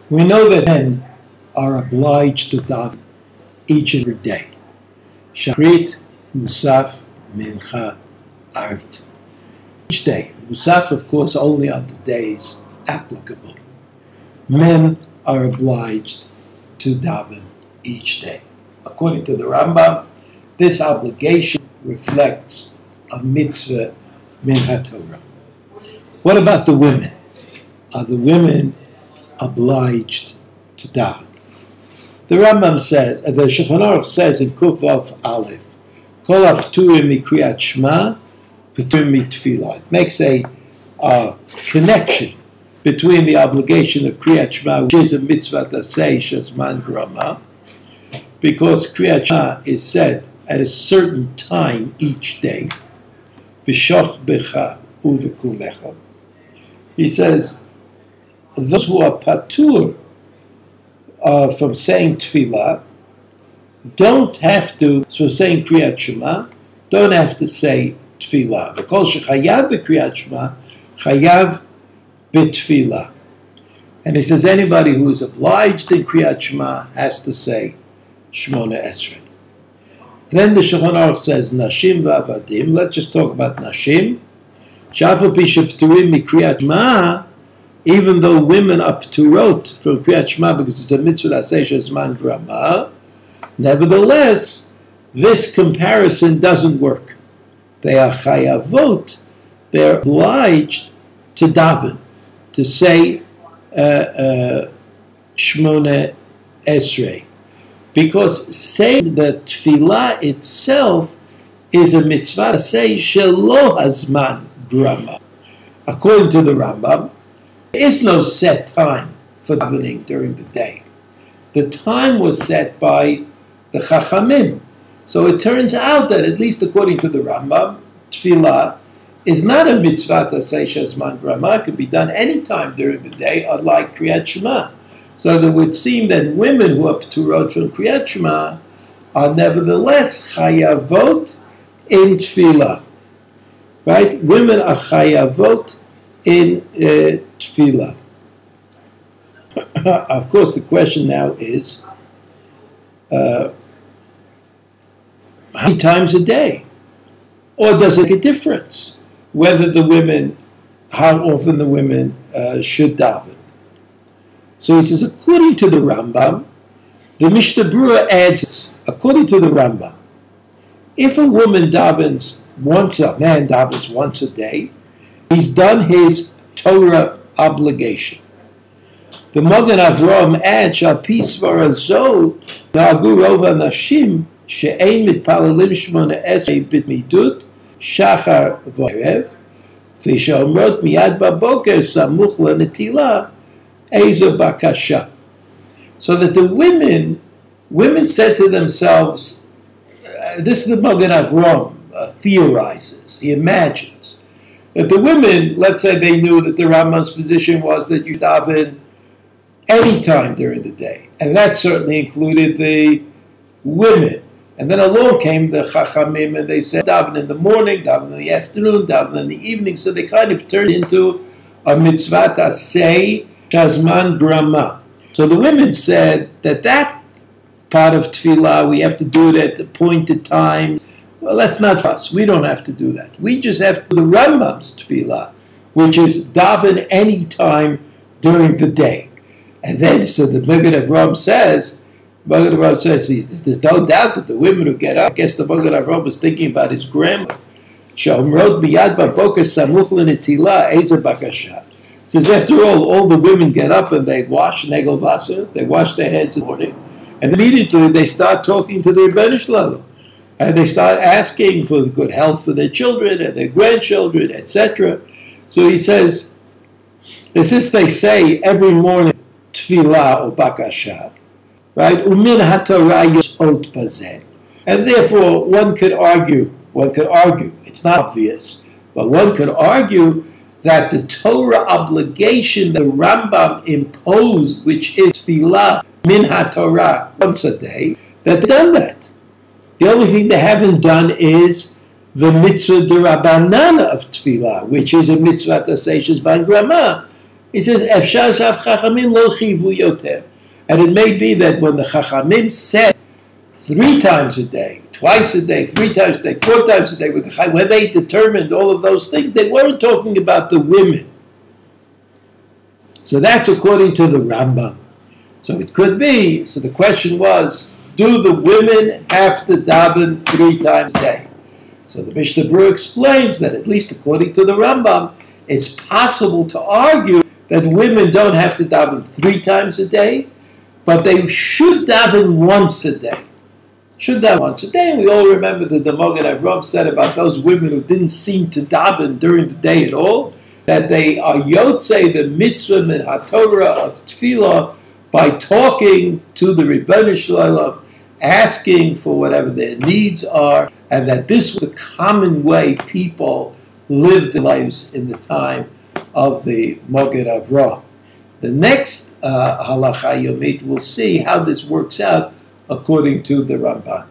We know that men are obliged to daven each and every day. Shachrit, Musaf, Mincha, Arvit. Each day. Musaf, of course, only on the days applicable. Men are obliged to daven each day. According to the Rambam, this obligation reflects a mitzvah min haTorah. What about the women? Are the women obliged to daven? The Rambam says, the Shulchan Aruch says in Kuf Vav Aleph, Kol ha'pturim mikriyat Shema, pturim mitfilah. It makes a connection between the obligation of Kriyat Shema, which is a mitzvah tasei shazman grama, because Kriyat Shema is said at a certain time each day. B'shoch becha uvekumecha. He says, those who are patur from saying tefillah don't have to, so saying Kriyat Shema, don't have to say tefillah. Because shechayav b'Kriyat Shema, chayav b'tefillah. And he says anybody who is obliged in Kriyat Shema has to say Shmona Esrei. Then the Shulchan Aruch says Nashim v'avadim. Let's just talk about Nashim. Shafal pisha p'turim miKriyat Shema. Even though women are p'turot from Kriyat Shema because it's a mitzvah that says Shazman Grama, nevertheless, this comparison doesn't work. They are chayavot. They are obliged to daven, to say Shmona Esrei. Because saying the tefillah itself is a mitzvah to say shelo hazman grama. According to the Rambam, there is no set time for davening during the day. The time was set by the Chachamim. So it turns out that, at least according to the Rambam, tefillah is not a mitzvah to say shazman grama. It can be done any time during the day, unlike Kriyat Shema. So it would seem that women who are p'turot from Kriyat Shema are nevertheless chayavot in tefillah. Right? Women are chayavot in tefillah. Of course, the question now is, how many times a day? Or does it make a difference whether the women, how often the women should daven? So he says, according to the Rambam, the Mishnah Berurah adds, according to the Rambam, if a woman davens once, a man davens once a day, he's done his Torah obligation. The Magen Avraham adds, Shal pi svara zo na'agu rova nashim she'ein mitpalelim shmona esrei b'midut shachar v'erev v'she'omrot miyad b'boker samuch lenetilah Ezer Bakasha. So that the women said to themselves, this is the Magen Avraham theorizes, he imagines, that the women, let's say they knew that the Rambam's position was that you daven any time during the day, and that certainly included the women. And then along came the Chachamim, and they said daven in the morning, daven in the afternoon, daven in the evening, so they kind of turned into a mitzvah tasei Shazman Grama. So the women said that part of tefillah, we have to do it at the appointed time. Well, that's not for us. We don't have to do that. We just have to do the Rambam's tefillah, which is daven any time during the day. And then, so the Magen Avraham says, there's no doubt that the women who get up, I guess the Magen Avraham was thinking about his grandmother. Sha'omrot biyad b'boker samuch lenetilah ezer bakasha. Says, after all the women get up and they wash negel vaser, they wash their heads in the morning, and immediately they start talking to their Rebbeinu Shalom, and they start asking for the good health for their children and their grandchildren, etc. So he says, since they say every morning tefillah or bakasha, right? Umin haTorah yosot bazeh, and therefore one could argue. It's not obvious, but one could argue that the Torah obligation the Rambam imposed, which is tefillah min haTorah once a day, that they've done that. The only thing they haven't done is the mitzvah d'Rabbanan of tefillah, which is a mitzvah tasei shazman grama. He says, Efshar shav chachamim lo chivu yoter. And it may be that when the chachamim said 3 times a day, twice a day, 3 times a day, 4 times a day, when they determined all of those things, they weren't talking about the women. So that's according to the Rambam. So it could be, so the question was, do the women have to daven 3 times a day? So the Mishnah Berurah explains that, at least according to the Rambam, it's possible to argue that women don't have to daven 3 times a day, but they should daven once a day. Should daven once a day. And we all remember that the Magen Avraham said about those women who didn't seem to daven during the day at all, that they are yotzei the mitzvah min haTorah of tefillah by talking to the Ribono Shel Olam, asking for whatever their needs are, and that this was the common way people lived their lives in the time of the Magen Avraham. The next halacha yomit, we'll see how this works out according to the Ramban.